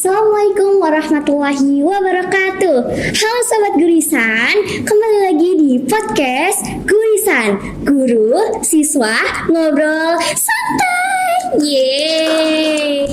Assalamualaikum warahmatullahi wabarakatuh. Halo Sobat Gurisan, kembali lagi di podcast Gurisan, Guru Siswa Ngobrol Santai. Yeay.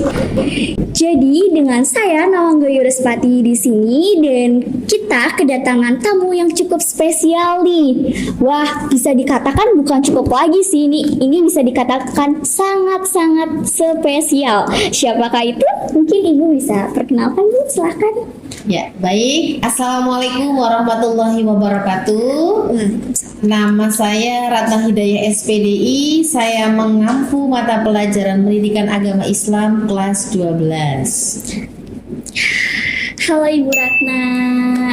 Jadi dengan saya Nawangga Yurespati di sini dan kita kedatangan tamu yang cukup spesial nih. Wah, bisa dikatakan bukan cukup lagi sih ini bisa dikatakan sangat-sangat spesial. Siapakah itu? Mungkin Ibu bisa perkenalkan, Bu, silahkan. Ya, baik. Assalamualaikum warahmatullahi wabarakatuh. Nama saya Ratna Hidayah SPDI. Saya mengampu mata pelajaran pendidikan agama Islam kelas 12. Halo Ibu Ratna.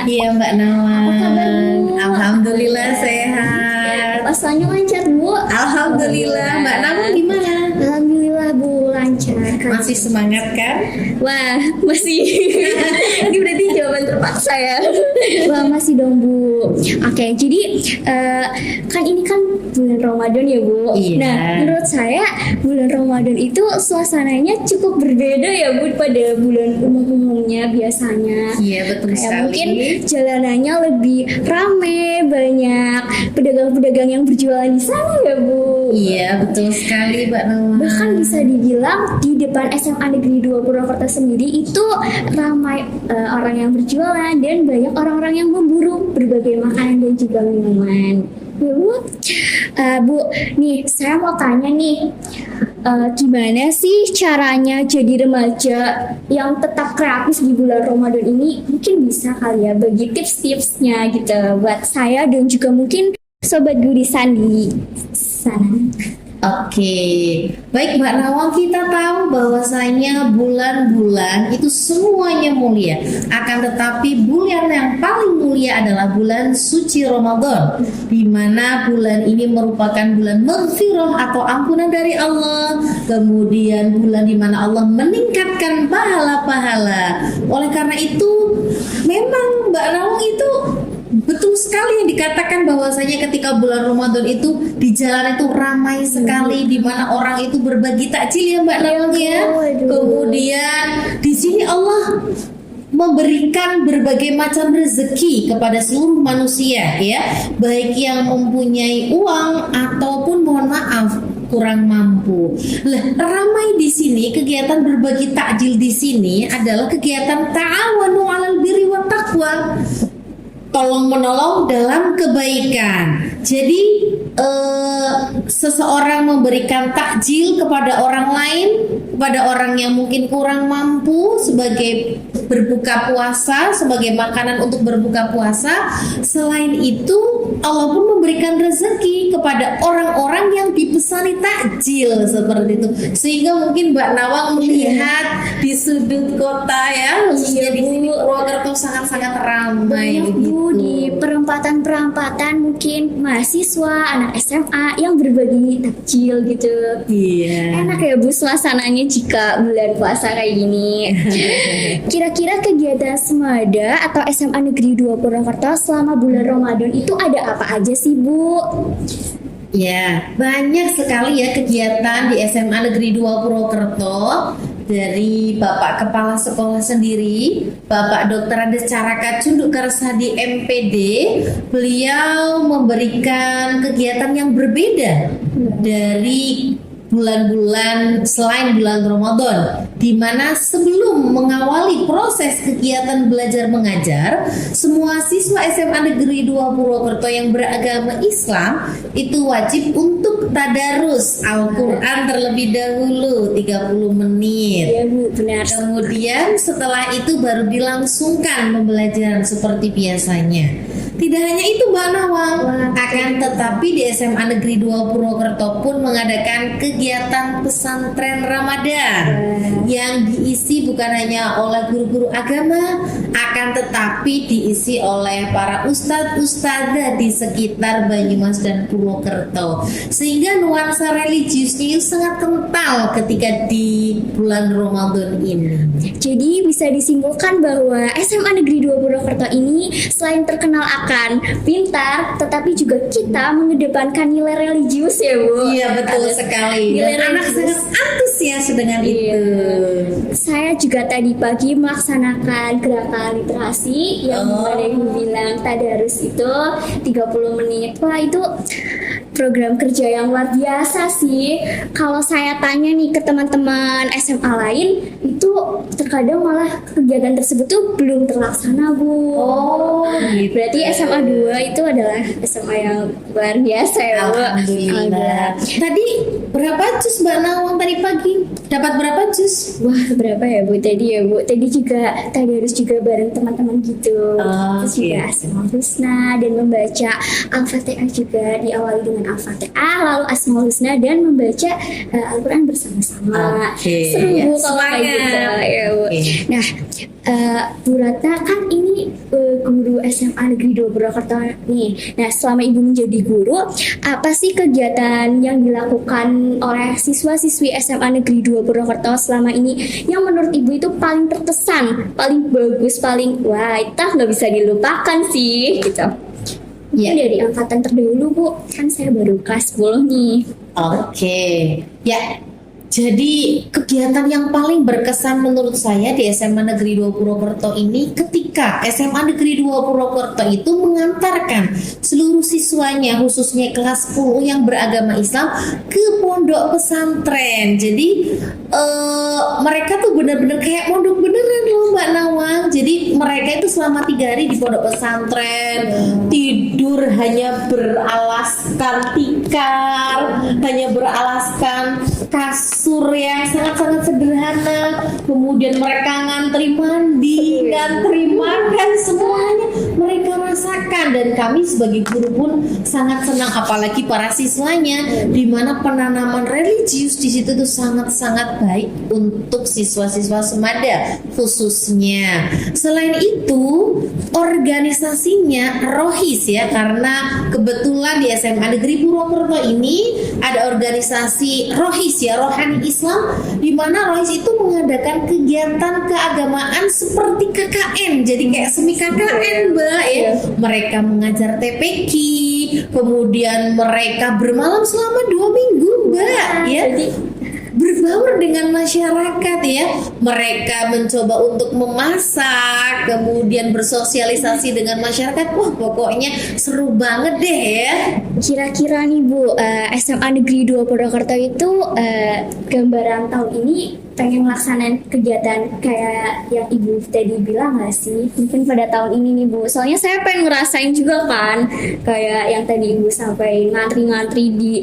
Iya, Mbak Nawang. Apa kabar, Bu? Alhamdulillah sehat. Puasanya lancar, Bu? Alhamdulillah. Mbak Nawang gimana? Alhamdulillah, Bu, lancar. Masih semangat kan? Wah, masih. Ini berarti jawaban terpaksa ya. Wah, masih dong, Bu. Oke, jadi kan ini kan bulan Ramadan ya, Bu. Iya. Nah, menurut saya bulan Ramadan itu suasananya cukup berbeda ya, Bu, pada bulan umum-umumnya biasanya. Iya, betul Kayak sekali. mungkin jalanannya lebih rame, banyak pedagang-pedagang yang berjualan di sana ya, Bu. Iya, betul sekali, Mbak Nawang. Bahkan bisa dibilang di depan SMA Negeri 2 Purwokerto sendiri itu ramai orang yang berjualan dan banyak orang-orang yang memburu berbagai makanan dan juga minuman. Ya, Bu. Bu, nih saya mau tanya nih, gimana sih caranya jadi remaja yang tetap kreatif di bulan Ramadan ini? Mungkin bisa kali ya bagi tips-tipsnya gitu buat saya dan juga mungkin Sobat Gurisan di sana. Oke, baik Mbak Nawang, kita tahu bahwasanya bulan-bulan itu semuanya mulia. Akan tetapi bulan yang paling mulia adalah bulan suci Ramadan, di mana bulan ini merupakan bulan maghfirah atau ampunan dari Allah. Kemudian bulan di mana Allah meningkatkan pahala-pahala. Oleh karena itu, memang Mbak Nawang itu betul sekali yang dikatakan bahwasanya ketika bulan Ramadan itu di jalan itu ramai sekali, di mana orang itu berbagi takjil ya Mbak Nawang ya. Kemudian di sini Allah memberikan berbagai macam rezeki kepada seluruh manusia ya, baik yang mempunyai uang ataupun mohon maaf kurang mampu. Lah, ramai di sini kegiatan berbagi takjil di sini adalah kegiatan ta'awanu 'alal birri wat taqwa. Tolong menolong dalam kebaikan. Jadi seseorang memberikan takjil kepada orang lain, kepada orang yang mungkin kurang mampu sebagai berbuka puasa, sebagai makanan untuk berbuka puasa. Selain itu, Allah pun memberikan rezeki kepada orang-orang yang dipesani takjil seperti itu. Sehingga mungkin Mbak Nawang melihat di sudut kota ya, khususnya di sini Purwokerto sangat-sangat ramai Banyak, gitu. Bu, di perempatan-perempatan mungkin mahasiswa, anak SMA yang berbagi takjil gitu. Iya. Enak ya, Bu, suasananya jika bulan puasa kayak gini. Kira-kira kegiatan Semada atau SMA Negeri 2 Purwokerto selama bulan Ramadan itu ada apa aja sih, Bu? Ya, banyak sekali ya kegiatan di SMA Negeri 2 Purwokerto. Dari Bapak Kepala Sekolah sendiri, Bapak Dr. Andes Caraka Cunduk Karsadi MPD, beliau memberikan kegiatan yang berbeda dari bulan-bulan selain bulan Ramadan, di mana sebelum mengawali proses kegiatan belajar mengajar, semua siswa SMA Negeri 2 Purwokerto yang beragama Islam itu wajib untuk tadarus Al-Quran terlebih dahulu 30 menit. Ya, Bu, benar. Kemudian setelah itu baru dilangsungkan pembelajaran seperti biasanya. Tidak hanya itu Mbak Nawang, akan tetapi di SMA Negeri 2 Purwokerto pun mengadakan kegiatan pesantren Ramadan yang diisi bukan hanya oleh guru-guru agama, akan tetapi diisi oleh para ustadz-ustadzah di sekitar Banyumas dan Purwokerto, sehingga nuansa religiusnya itu sangat kental ketika di bulan Ramadan ini. Jadi bisa disimpulkan bahwa SMA Negeri 2 Purwokerto ini selain terkenal akan pintar, tetapi juga kita mengedepankan nilai religius ya, Bu. Iya, betul sekali. Nilai Dan anak religius. sangat antusias antusias dengan Iya. itu. Saya juga tadi pagi melaksanakan gerakan literasi yang ada yang bilang tadarus itu 30 menit. Wah, itu program kerja yang luar biasa sih. Kalau saya tanya nih ke teman-teman SMA lain, itu terkadang malah kegiatan tersebut tuh belum terlaksana, Bu. Gitu. Berarti SMA 2 itu adalah SMA yang luar biasa ya, Bu. Alhamdulillah. Tadi berapa jus Mbak Nawang tadi pagi? Dapat berapa jus? Wah, berapa ya Bu tadi ya Bu? Tadi juga harus juga bareng teman-teman gitu. Terus juga Oke. Asmaul Husna dan membaca Al-Fatihah juga, diawali dengan Al-Fatihah lalu Asmaul Husna dan membaca Al-Qur'an bersama-sama. Oke. Seru Ya, Bu kalau kayak gitu semangat. ya Bu. Oke. Nah, Bu Ratna kan ini guru SMA Negeri 2 Purwokerto nih. Nah, selama Ibu menjadi guru, apa sih kegiatan yang dilakukan oleh siswa-siswi SMA Negeri 2 Purwokerto selama ini yang menurut Ibu itu paling terkesan, paling bagus, paling wah, itu nggak bisa dilupakan sih gitu. Ya. Mungkin dari angkatan terdahulu Bu, kan saya baru kelas 10 nih. Oke, ya. Jadi kegiatan yang paling berkesan menurut saya di SMA Negeri 2 Purwokerto ini ketika SMA Negeri 2 Purwokerto itu mengantarkan seluruh siswanya khususnya kelas 10 yang beragama Islam ke pondok pesantren. Jadi mereka tuh benar-benar kayak pondok beneran loh Mbak Nawang. Jadi mereka itu selama 3 hari di pondok pesantren tidur hanya beralaskan tikar, hanya beralaskan kasur yang sangat-sangat sederhana, kemudian mereka ngantri mandi, ngantri makan, semuanya mereka rasakan dan kami sebagai guru pun sangat senang apalagi para siswanya di mana penanaman religius di situ tuh sangat-sangat baik untuk siswa-siswa Semada khususnya. Selain itu organisasinya rohis ya karena kebetulan di SMA Negeri Purwokerto ini ada organisasi rohis ya, rohani Islam, di mana rohis itu mengadakan kegiatan keagamaan seperti KKN, jadi kayak semi KKN Mbak ya. Mereka mengajar TPQ, kemudian mereka bermalam selama 2 minggu Mbak ya. Jadi Berbaur dengan masyarakat ya. Mereka mencoba untuk memasak, kemudian bersosialisasi dengan masyarakat. Wah, pokoknya seru banget deh ya. kira-kira nih Bu, SMA Negeri 2 Purwokerto itu gambaran tahun ini pengen melaksanakan kegiatan kayak yang Ibu tadi bilang nggak sih? Mungkin pada tahun ini nih Bu. Soalnya saya pengen ngerasain juga kan kayak yang tadi Ibu sampai ngantri-ngantri di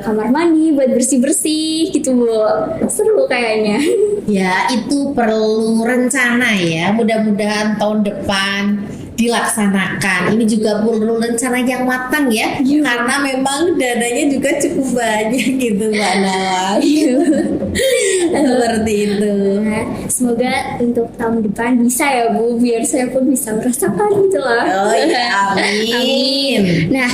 kamar mandi buat bersih-bersih gitu Bu. Seru kayaknya. Ya, itu perlu rencana ya. Mudah-mudahan tahun depan dilaksanakan. Ini juga perlu rencana yang matang ya, karena memang dananya juga cukup banyak gitu Mbak Nawang. Seperti itu. Nah, semoga untuk tahun depan bisa ya Bu, biar saya pun bisa merasakan gitu loh. Oh ya, amin. Nah,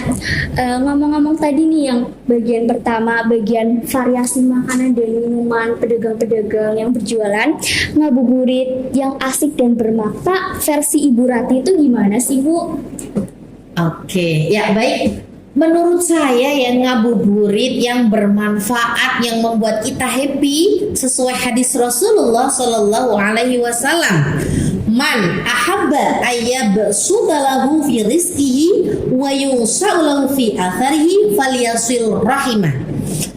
ngomong-ngomong tadi nih yang bagian pertama, bagian variasi makanan dan minuman pedagang-pedagang yang berjualan, ngabuburit yang asik dan bermakna versi Ibu Ratih itu gimana sih Bu? Oke, ya baik. Menurut saya yang ngabuburit yang bermanfaat yang membuat kita happy sesuai hadis Rasulullah Shallallahu Alaihi Wasallam. Man ahabba ayyabsudalahu fi rizqihi wa yusa'ulahu fi atharihi falyasil rahimah.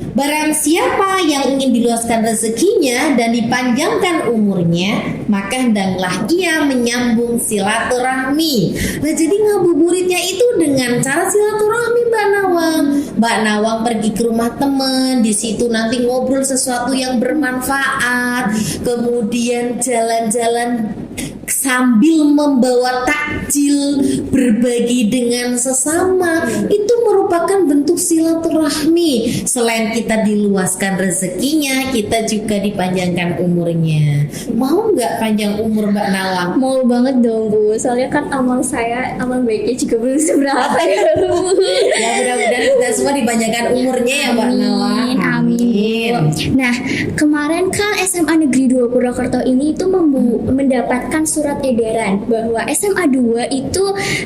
Barang siapa yang ingin diluaskan rezekinya dan dipanjangkan umurnya, maka hendaklah ia menyambung silaturahmi. Nah, jadi ngabuburitnya itu dengan cara silaturahmi Mbak Nawang. Mbak Nawang pergi ke rumah teman, di situ nanti ngobrol sesuatu yang bermanfaat, kemudian jalan-jalan sambil membawa takjil, berbagi dengan sesama, itu merupakan bentuk silaturahmi. Selain kita diluaskan rezekinya, kita juga dipanjangkan umurnya. Mau nggak panjang umur Mbak Nawang? Mau banget dong Bu, soalnya kan amal saya, amal baiknya juga belum seberapa ya Bu. Ya mudah-mudahan kita semua dipanjangkan umurnya ya Mbak Nawang. Amin, amin Bu. Nah, kemarin kan SMA Negeri 2 Purwokerto ini itu mendapatkan surat edaran bahwa SMA 2 itu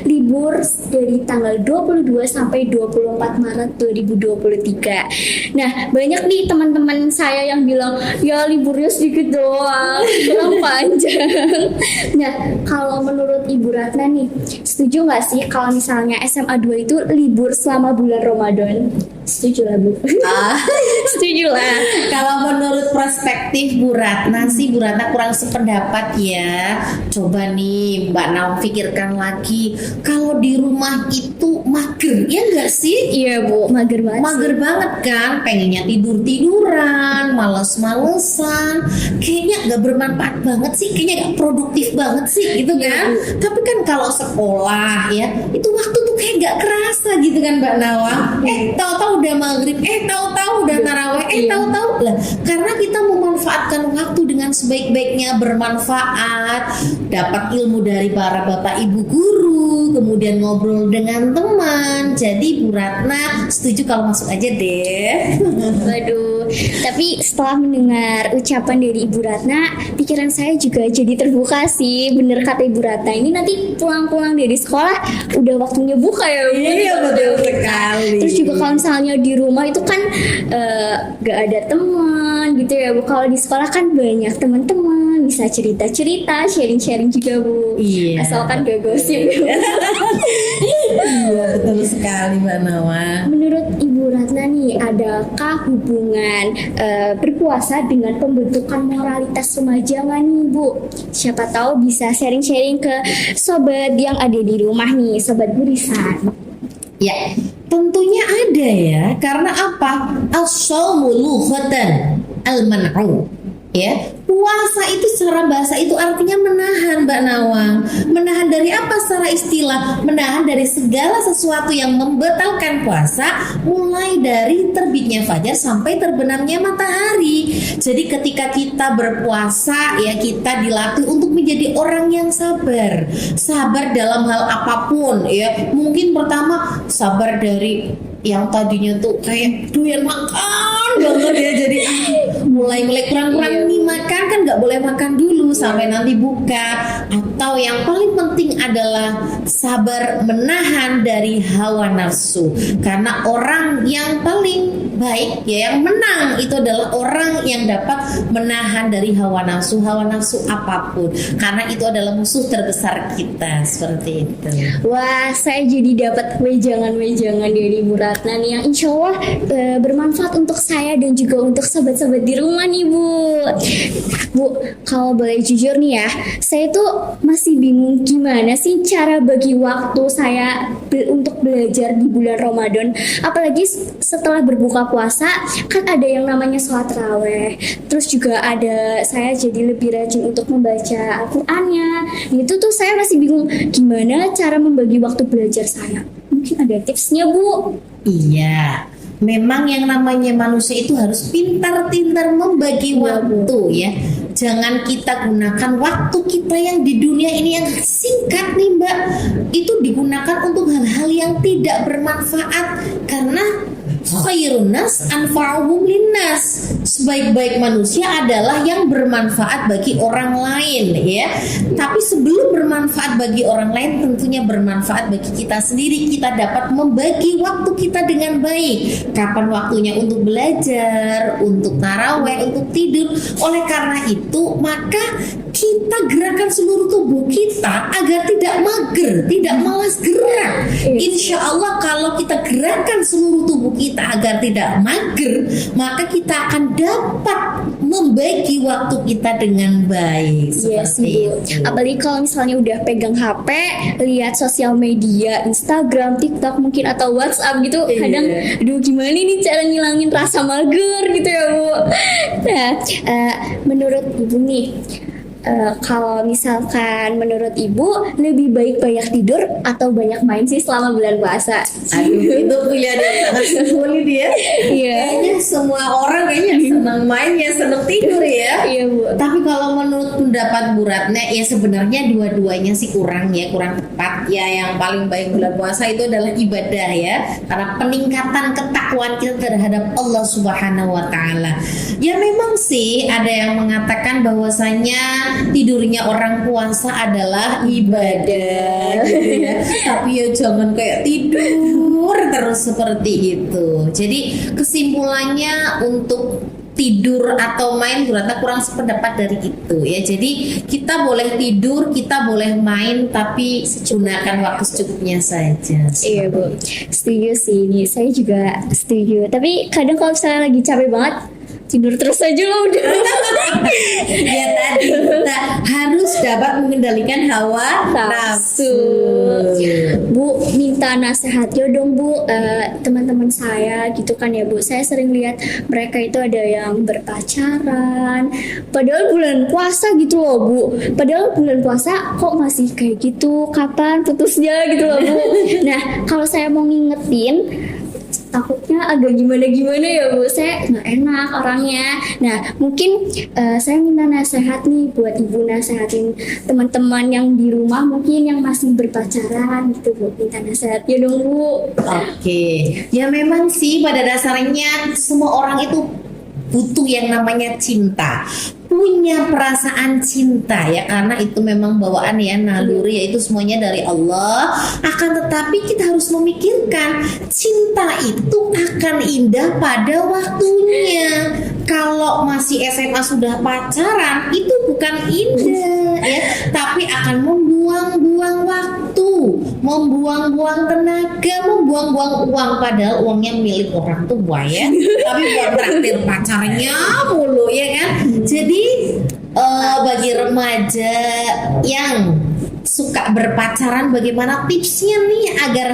libur dari tanggal 22 sampai 24 Maret 2023. Nah, banyak nih teman-teman saya yang bilang, ya liburnya sedikit doang, kurang panjang. Nah, kalau menurut Ibu Ratna nih, setuju nggak sih kalau misalnya SMA 2 itu libur selama bulan Ramadan? Setuju lah Bu. Setuju lah. Kalau menurut perspektif Bu Ratna sih, Bu Ratna kurang sependapat ya. Coba nih Mbak Naum pikirkan lagi, kalau di rumah itu mager, ya enggak sih? Iya Bu, mager banget. Mager banget kan, pengennya tidur-tiduran, males-malesan, kayaknya gak bermanfaat banget sih, kayaknya gak produktif banget sih gitu kan. Tapi kan kalau sekolah ya, itu waktu tuh kayak gak kerasa gitu kan Mbak Nawang. Tahu-tahu udah maghrib, tahu-tahu udah taraweh, tahu-tahu lah. Karena kita memanfaatkan waktu dengan sebaik-baiknya, bermanfaat, dapat ilmu dari para bapak ibu guru, kemudian ngobrol dengan teman. Jadi Bu Ratna setuju kalau masuk aja deh. Waduh, tapi setelah mendengar ucapan dari Ibu Ratna, pikiran saya juga jadi terbuka sih. Bener kata Ibu Ratna, ini nanti pulang-pulang dari sekolah udah waktunya buka ya Bu. Iya betul sekali. Terus juga kalau misalnya di rumah itu kan gak ada teman gitu ya Bu. Kalau di sekolah kan banyak teman-teman, bisa cerita-cerita, sharing-sharing juga Bu. Iya. Asalkan gak gosip. Iya betul sekali Mbak Nawang. Menurut Ibu Ratna nih, adakah hubungan berpuasa dengan pembentukan moralitas remaja nggak nih Bu? Siapa tahu bisa sharing-sharing ke sobat yang ada di rumah nih, sobat Gurisan. Ya, tentunya ada ya. Karena apa? As-shaumu lughatan al-man'u. Ya, puasa itu secara bahasa itu artinya menahan Mbak Nawang. Menahan dari apa secara istilah? Menahan dari segala sesuatu yang membatalkan puasa, mulai dari terbitnya fajar sampai terbenamnya matahari. Jadi ketika kita berpuasa ya, kita dilatih untuk menjadi orang yang sabar. Sabar dalam hal apapun ya. Mungkin pertama sabar dari yang tadinya tuh kayak doyan makan banget ya, jadi mulai kurang-kurang nih makan, kan nggak boleh makan dulu sampai nanti buka. Atau yang paling penting adalah sabar menahan dari hawa nafsu, karena orang yang paling baik ya, yang menang itu adalah orang yang dapat menahan dari hawa nafsu apapun, karena itu adalah musuh terbesar kita, seperti itu. Wah, saya jadi dapat wejangan-wejangan dari Bu Ratna nih yang insya Allah bermanfaat untuk saya dan juga untuk sobat-sobat di rumah nih Bu. Bu, kalau boleh jujur nih ya, saya tuh masih bingung gimana sih cara bagi waktu saya untuk belajar di bulan Ramadan. Apalagi setelah berbuka puasa kan ada yang namanya sholat raweh. Terus juga ada saya jadi lebih rajin untuk membaca Al-Qur'annya. Itu tuh saya masih bingung gimana cara membagi waktu belajar saya. Mungkin ada tipsnya Bu. Iya, memang yang namanya manusia itu harus pintar-pintar membagi waktu ya. Jangan kita gunakan waktu kita yang di dunia ini yang singkat nih Mbak, itu digunakan untuk hal-hal yang tidak bermanfaat. Karena khairun nas anfa'uhum linnas, sebaik-baik manusia adalah yang bermanfaat bagi orang lain ya. Tapi sebelum bermanfaat bagi orang lain, tentunya bermanfaat bagi kita sendiri. Kita dapat membagi waktu kita dengan baik. Kapan waktunya untuk belajar, untuk taraweh, untuk tidur. Oleh karena itu, maka kita gerakan seluruh tubuh kita agar tidak mager, tidak malas gerak. Insya Allah kalau kita gerakan seluruh tubuh kita agar tidak mager, maka kita akan dapat membagi waktu kita dengan baik. Yes, Bu. Apalagi kalau misalnya udah pegang HP, lihat sosial media, Instagram, TikTok mungkin atau WhatsApp gitu, kadang aduh gimana nih cara ngilangin rasa mager gitu ya Bu. Nah, menurut Ibu nih, kalau misalkan menurut Ibu lebih baik banyak tidur atau banyak main sih selama bulan puasa? Aduh, itu pilihan yang sangat sulit ya. Iya. Kayaknya semua orang kayaknya senang main ya, senang tidur ya. Iya Bu. Tapi kalau menurut pendapat Bu Ratna ya sebenarnya dua-duanya sih kurang tepat ya. Yang paling baik bulan puasa itu adalah ibadah ya, karena peningkatan ketakwaan kita terhadap Allah Subhanahu wa Ta'ala. Ya memang sih ada yang mengatakan bahwasanya tidurnya orang puasa adalah ibadah gitu ya. Tapi ya jangan kayak tidur terus seperti itu. Jadi kesimpulannya untuk tidur atau main berarti kurang sependapat dari itu ya. Jadi kita boleh tidur, kita boleh main, tapi gunakan waktu secukupnya saja. Iya Bu, setuju sih. Ini saya juga setuju. Tapi kadang kalau saya lagi capek banget, tidur terus aja lah udah. Ya tadi kita harus dapat mengendalikan hawa nafsu. Bu, minta nasihatnya dong Bu. Teman-teman saya gitu kan ya Bu. Saya sering lihat mereka itu ada yang berpacaran. Padahal bulan puasa gitu loh Bu. Padahal bulan puasa kok masih kayak gitu. Kapan putusnya gitu loh Bu. Nah, kalau saya mau ngingetin, takutnya agak gimana-gimana ya Bu, saya nggak enak orangnya. Nah mungkin saya minta nasihat nih buat Ibu, nasehatin teman-teman yang di rumah mungkin yang masih berpacaran gitu Bu, minta nasihat ya dong Bu. Oke, ya memang sih pada dasarnya semua orang itu butuh yang namanya cinta, punya perasaan cinta ya, karena itu memang bawaan ya, naluri ya, itu semuanya dari Allah. Akan tetapi kita harus memikirkan cinta itu akan indah pada waktunya. Kalau masih SMA sudah pacaran itu bukan indah ya, tapi akan membuang-buang waktu, membuang-buang tenaga, membuang-buang uang, padahal uangnya milik orang tua ya. Tapi buat traktir pacarnya mulu ya kan. Jadi bagi remaja yang suka berpacaran, bagaimana tipsnya nih agar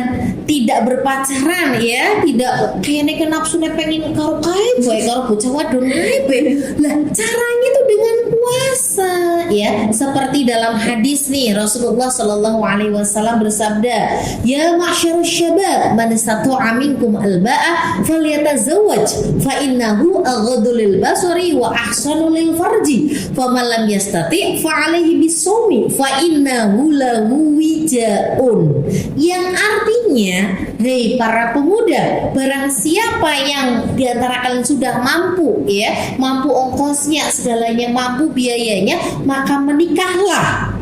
tidak berpacaran ya, tidak kayak nafsu pengen karo kae boy karo bocah wadon kae. Lah caranya tuh dengan puasa ya, seperti dalam hadis nih Rasulullah Shallallahu Alaihi Wasallam bersabda, ya ma'syarus syabab man istata'a minkum alba'ah falyatazawwaj fa innahu aghaddu lil basari wa ahsanu lil farji faman lam yastati' fa alaihi bisawmi fa innahu lahu wijaun. Yang artinya, hei para pemuda, barang siapa yang diantara kalian sudah mampu ya, mampu ongkosnya segalanya, mampu biayanya, maka menikahlah,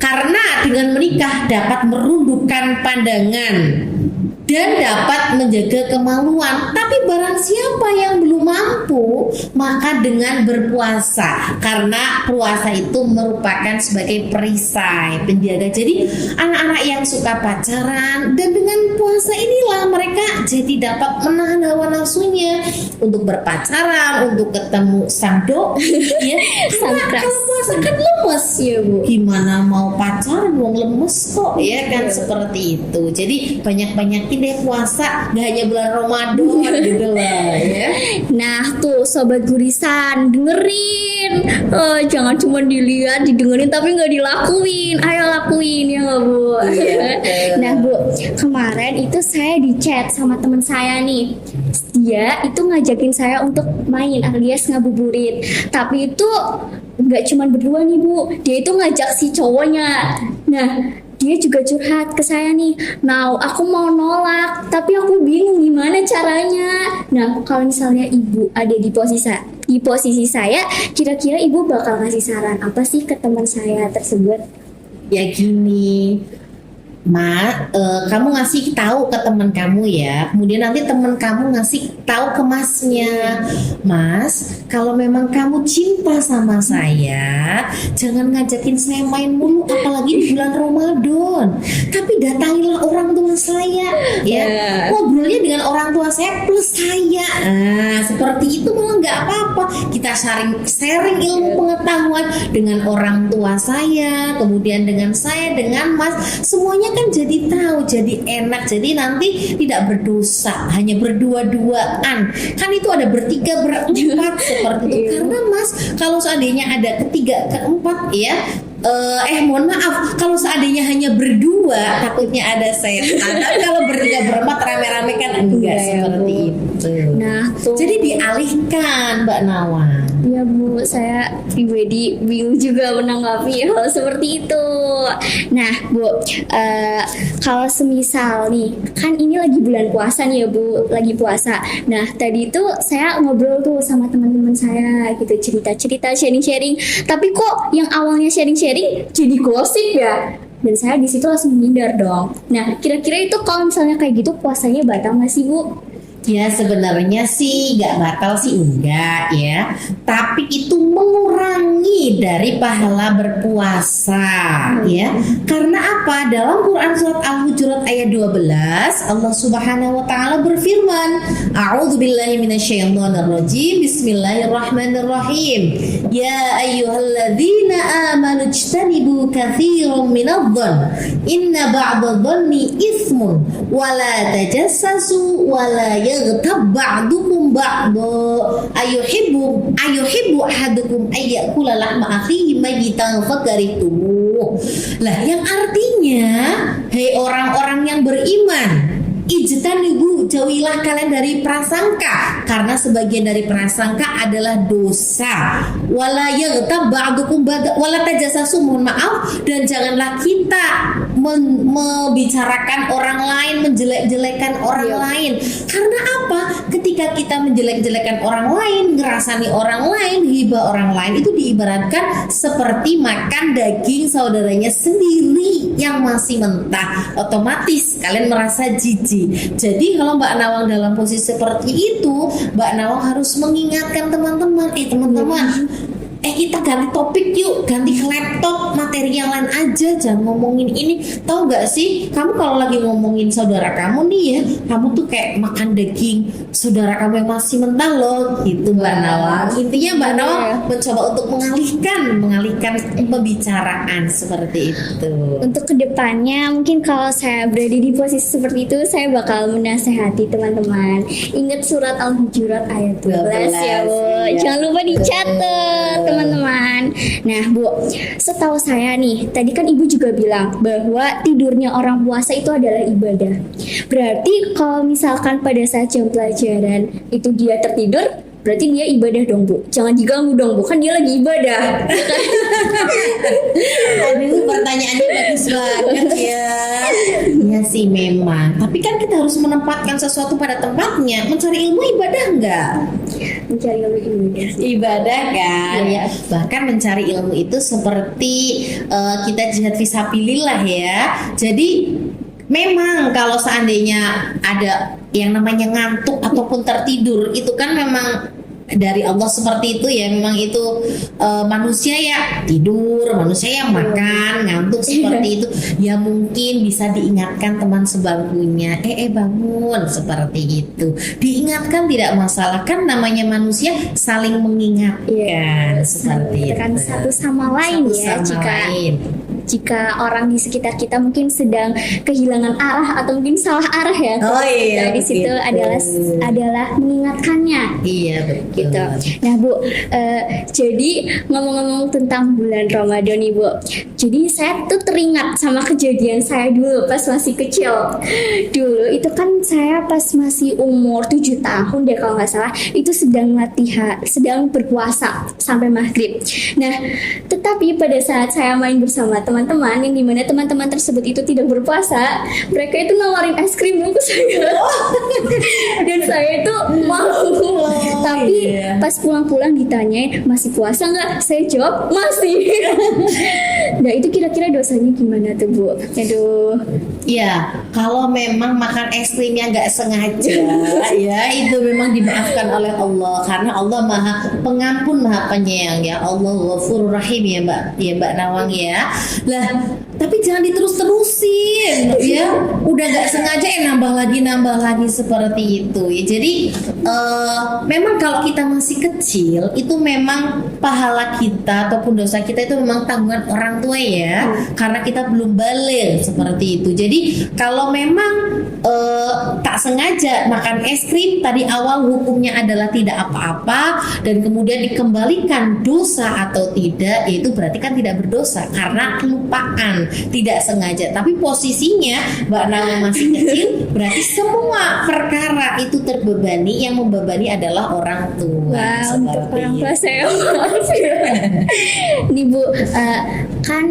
karena dengan menikah dapat merundukkan pandangan dan dapat menjaga kemaluan. Tapi barang siapa yang belum mampu, maka dengan berpuasa, karena puasa itu merupakan sebagai perisai, penjaga. Jadi anak-anak yang suka pacaran, dan dengan puasa inilah mereka jadi dapat menahan hawa nafsunya untuk berpacaran, untuk ketemu sang doi ya. Karena kalau puasa kan lemes ya Bu, gimana mau pacaran wong lemes kok ya kan, seperti itu. Jadi banyak-banyakin deh puasa, gak hanya bulan Ramadan gitu lah ya. Nah tuh Sobat Gurisan, dengerin, jangan cuma dilihat, didengerin tapi nggak dilakuin. Ayo lakuin ya nggak Bu? Nah Bu, kemarin itu saya di chat sama teman saya nih. Dia itu ngajakin saya untuk main alias ngabuburit. Tapi itu nggak cuma berdua nih Bu, dia itu ngajak si cowoknya. Nah dia juga curhat ke saya nih, nah aku mau nolak tapi aku bingung gimana caranya. Nah kalau misalnya Ibu ada di posisi saya, kira-kira Ibu bakal ngasih saran apa sih ke teman saya tersebut? Ya gini, kamu ngasih tahu ke teman kamu ya, kemudian nanti teman kamu ngasih tahu ke masnya, Mas, kalau memang kamu cinta sama saya, jangan ngajakin saya main mulu, apalagi di bulan Ramadan. Tapi datangilah orang tua saya, ya, ngobrolnya dengan orang tua saya plus saya. Nah, seperti itu malah nggak apa-apa. Kita sharing ilmu pengetahuan dengan orang tua saya, kemudian dengan saya, dengan Mas, semuanya kan jadi tahu, jadi enak, jadi nanti tidak berdosa, hanya berdua-duaan. Kan itu ada bertiga, berempat seperti itu. Karena Mas, kalau seandainya ada ketiga, keempat ya, mohon maaf, kalau seandainya hanya berdua takutnya ada setan. Tapi kalau bertiga berempat rame-rame kan enggak seperti itu. Nah, tuh. Jadi dialihkan Mbak Nawan. Ya Bu, saya pribadi bingung juga menanggapi hal seperti itu. Nah Bu, kalau semisal nih, kan ini lagi bulan puasa nih ya Bu, lagi puasa. Nah tadi itu saya ngobrol tuh sama teman-teman saya gitu, cerita-cerita, sharing-sharing. Tapi kok yang awalnya sharing-sharing jadi gosip ya? Dan saya di situ langsung menghindar dong. Nah kira-kira itu kalau misalnya kayak gitu puasanya batal nggak sih Bu? Ya sebenarnya sih nggak batal sih enggak ya, tapi itu mengurangi dari pahala berpuasa ya. Karena apa? Dalam Quran surat Al-Hujurat ayat 12 Allah Subhanahu wa taala berfirman, A'udzubillahi minasyaitonirrajim, Bismillahirrahmanirrahim. Ya ayyuhalladzina amanu ijtanibu katsiran minadh-dhann inna ba'dadh-dhanni itsmun wa la tajassasu wa la yaghtab ba'dukum ba'dha ayuhibbu ahadukum ayyakula lahma akhihi mayyitan fakarihtumuh. Lah yang artinya, hei orang-orang yang beriman, ijtanibu, jauhilah kalian dari prasangka, karena sebagian dari prasangka adalah dosa. Wala yaghtab ba'dukum ba'da wala tajassasu, mohon maaf, dan janganlah kita membicarakan orang lain, menjelek-jelekan orang lain. Karena apa? Ketika kita menjelek-jelekan orang lain, ngerasani orang lain, hibah orang lain, itu diibaratkan seperti makan daging saudaranya sendiri yang masih mentah. Otomatis kalian merasa jijik. Jadi kalau Mbak Nawang dalam posisi seperti itu, Mbak Nawang harus mengingatkan teman-teman, kita ganti topik yuk, ganti ke laptop, materi yang lain aja, jangan ngomongin ini. Tahu gak sih, kamu kalau lagi ngomongin saudara kamu nih ya, kamu tuh kayak makan daging saudara kamu yang masih mentah loh, gitu Mbak Nawang. Intinya Mbak Nawang mencoba untuk mengalihkan pembicaraan seperti itu. Untuk kedepannya mungkin kalau saya berada di posisi seperti itu, saya bakal menasehati teman-teman. Ingat surat Al-Hujurat ayat 12 ya Bu. Jangan lupa dicatat teman-teman. Nah Bu, setahu saya nih, tadi kan Ibu juga bilang bahwa tidurnya orang puasa itu adalah ibadah. Berarti kalau misalkan pada saat jam pelajaran itu dia tertidur, berarti dia ibadah dong Bu. Jangan diganggu dong Bu, kan dia lagi ibadah. Aduh, pertanyaannya bagus banget ya. Ya sih memang. Tapi kan kita harus menempatkan sesuatu pada tempatnya. Mencari ilmu ibadah enggak? Mencari ilmu ibadah. Ibadah kan ya. Bahkan mencari ilmu itu seperti kita jihad fisabilillah ya. Jadi memang kalau seandainya ada yang namanya ngantuk ataupun tertidur, itu kan memang dari Allah seperti itu ya. Memang itu manusia ya tidur, manusia yang makan, ngantuk seperti itu. Ya mungkin bisa diingatkan teman sebangkunya, bangun, seperti itu. Diingatkan tidak masalah, kan namanya manusia saling mengingatkan, seperti itu. Kan satu sama lain ya, jika orang di sekitar kita mungkin sedang kehilangan arah atau mungkin salah arah ya. Nah, di situ adalah mengingatkannya. Iya betul. Gitu. Nah Bu, jadi ngomong-ngomong tentang bulan Ramadan nih Bu, jadi saya tuh teringat sama kejadian saya dulu pas masih kecil. Dulu itu kan saya pas masih umur 7 tahun deh kalau nggak salah, itu sedang berpuasa sampai maghrib. Nah, tetapi pada saat saya main bersama teman-teman, yang dimana teman-teman tersebut itu tidak berpuasa, mereka itu nawarin es krim ke saya. Dan saya itu mau. Tapi pas pulang-pulang ditanya masih puasa nggak, saya jawab masih. Nah itu kira-kira dosanya gimana tuh Bu? Aduh. Ya kalau memang makan es krimnya nggak sengaja ya, itu memang dimaafkan oleh Allah, karena Allah Maha Pengampun, Maha Penyayang ya. Allah Ghafurur Rahim ya Mbak Nawang ya. Lah tapi jangan diterus-terusin ya. udah nggak sengaja nambah lagi seperti itu ya. Jadi memang kalau kita masih kecil itu memang pahala kita ataupun dosa kita itu memang tanggungan orang tua ya, karena kita belum balik seperti itu. Jadi kalau memang tak sengaja makan es krim tadi awal hukumnya adalah tidak apa-apa dan kemudian dikembalikan dosa atau tidak, yaitu berarti kan tidak berdosa karena kelupaan, tidak sengaja. Tapi posisinya Mbak Nawa masih kecil, berarti semua perkara itu terbebani, yang membebani adalah orang tua. Wow, untuk Seperti orang tua itu. saya maaf ya. Nih Bu, kan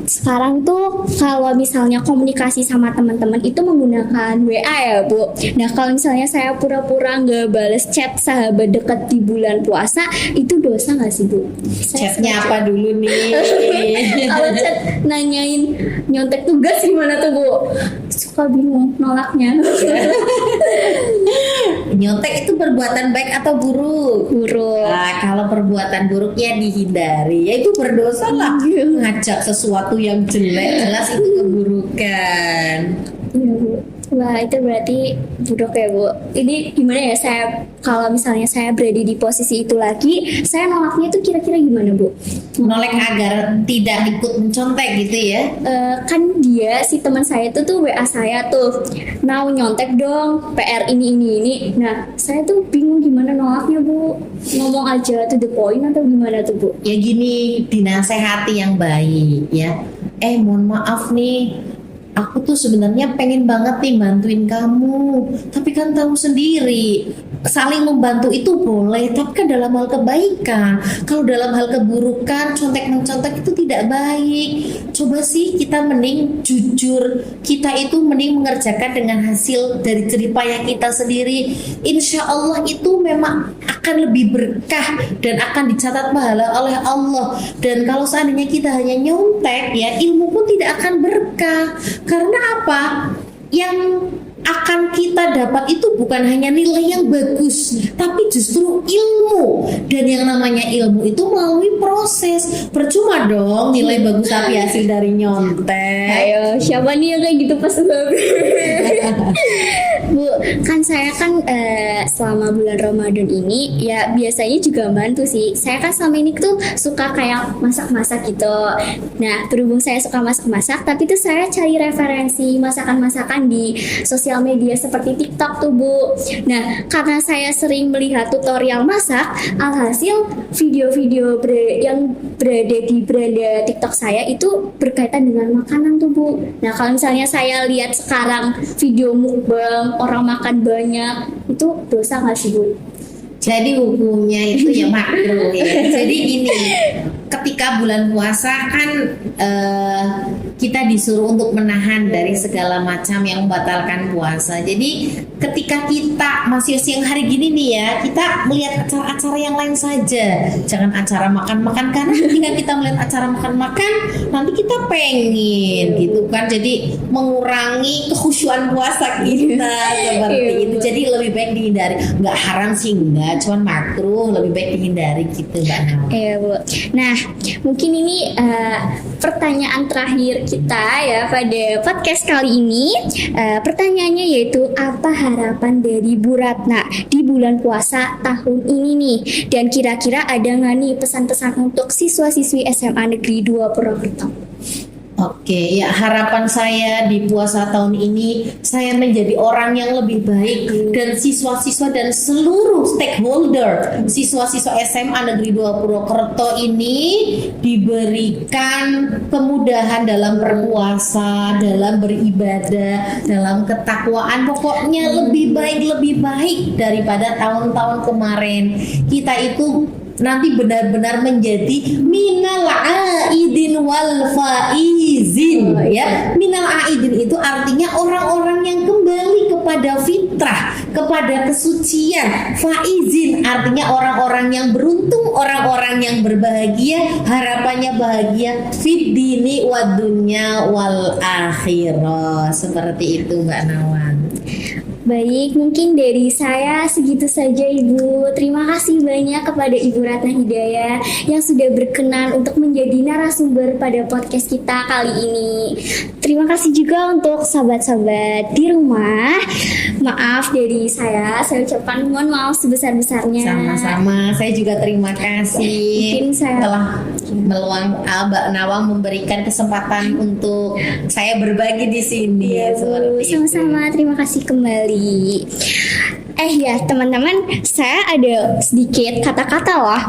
sekarang tuh kalau misalnya komunikasi sama teman-teman itu menggunakan WA ya Bu. Nah kalau misalnya saya pura-pura nggak bales chat sahabat dekat di bulan puasa, itu dosa nggak sih Bu? Chatnya apa dulu nih? Kalau chat nanyain nyontek tugas gimana tuh Bu? Suka bingung nolaknya. Nyontek itu perbuatan baik atau buruk? Buruk. Nah, kalau perbuatan buruk ya dihindari, ya itu berdosa lah. Ngajak sesuatu yang jelek, jelas itu keburukan. Iya Bu. Wah itu berarti buruk ya Bu. Ini gimana ya, saya kalau misalnya saya berada di posisi itu lagi, saya nolaknya itu kira-kira gimana Bu? Nolak agar tidak ikut mencontek gitu ya. Kan dia si teman saya itu tuh WA saya tuh, mau nyontek dong PR ini. Nah saya tuh bingung gimana nolaknya Bu. Ngomong aja to the point atau gimana tuh Bu? Ya gini, dinasehati yang baik ya. Mohon maaf nih, aku tuh sebenarnya pengen banget nih bantuin kamu, tapi kan tahu sendiri saling membantu itu boleh, tapi kan dalam hal kebaikan. Kalau dalam hal keburukan, contek-mencontek itu tidak baik. Coba sih kita mending jujur, kita itu mending mengerjakan dengan hasil dari jerih payah kita sendiri. Insya Allah itu memang akan lebih berkah dan akan dicatat pahala oleh Allah. Dan kalau seandainya kita hanya nyontek ya, ilmu pun tidak akan berkah. Karena apa? Yang akan kita dapat itu bukan hanya nilai yang bagus, tapi justru ilmu. Dan yang namanya ilmu itu melalui proses. Percuma dong nilai bagus tapi hasil dari nyontek. Ayo, siapa nih yang kayak gitu pas Bu, kan saya kan selama bulan Ramadan ini ya biasanya juga bantu sih. Saya kan selama ini tuh suka kayak masak-masak gitu. Nah, berhubung saya suka masak-masak, tapi tuh saya cari referensi masakan-masakan di sosial media seperti TikTok tuh Bu. Nah, karena saya sering melihat tutorial masak, alhasil video-video yang berada di beranda TikTok saya itu berkaitan dengan makanan tuh Bu. Nah, kalau misalnya saya lihat sekarang video mukbang orang makan banyak, itu dosa nggak sih Bu? Jadi hukumnya itu ya makruh ya. Jadi gini, ketika bulan puasa kan kita disuruh untuk menahan dari segala macam yang membatalkan puasa. Jadi ketika kita masih siang hari gini nih ya, kita melihat acara-acara yang lain saja. Jangan acara makan-makan, karena ketika kita melihat acara makan-makan, nanti kita pengen gitu kan. Jadi mengurangi kekhusyuan puasa kita seperti itu. Jadi lebih baik dihindari. Nggak haram sih enggak, cuman makruh, lebih baik dihindari gitu Mbak Nawa. Iya Bu. Nah, mungkin ini pertanyaan terakhir kita ya pada podcast kali ini. Pertanyaannya yaitu, apa harapan dari Bu Ratna di bulan puasa tahun ini nih? Dan kira-kira ada nggak nih pesan-pesan untuk siswa-siswi SMA Negeri 2 Purwokerto? Oke, ya harapan saya di puasa tahun ini saya menjadi orang yang lebih baik, dan siswa-siswa dan seluruh stakeholder siswa-siswa SMA Negeri 2 Purwokerto ini diberikan kemudahan dalam berpuasa, dalam beribadah, dalam ketakwaan. Pokoknya lebih baik daripada tahun-tahun kemarin. Kita itu nanti benar-benar menjadi minal aidin wal faizin ya. Minal aidin itu artinya orang-orang yang kembali kepada fitrah, kepada kesucian. Faizin artinya orang-orang yang beruntung, orang-orang yang berbahagia, harapannya bahagia fid dini wad dunya wal akhirah. Seperti itu Mbak Nawan. Baik, mungkin dari saya segitu saja Ibu. Terima kasih banyak kepada Ibu Ratna Hidayah yang sudah berkenan untuk menjadi narasumber pada podcast kita kali ini. Terima kasih juga untuk sahabat-sahabat di rumah. Maaf dari saya ucapkan mohon maaf sebesar-besarnya. Sama-sama, saya juga terima kasih Mungkin saya telah Mbak Nawang memberikan kesempatan untuk saya berbagi di sini. Ya, Bu. Seperti itu. Sama-sama, terima kasih kembali. Ya teman-teman, saya ada sedikit kata-kata loh.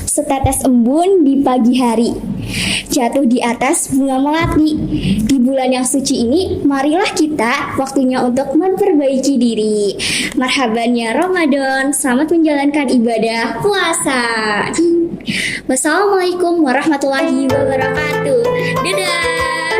Setetes embun di pagi hari, jatuh di atas bunga melati. Di bulan yang suci ini, marilah kita waktunya untuk memperbaiki diri. Marhaban ya Ramadan, selamat menjalankan ibadah puasa. Wassalamualaikum warahmatullahi wabarakatuh. Dadah.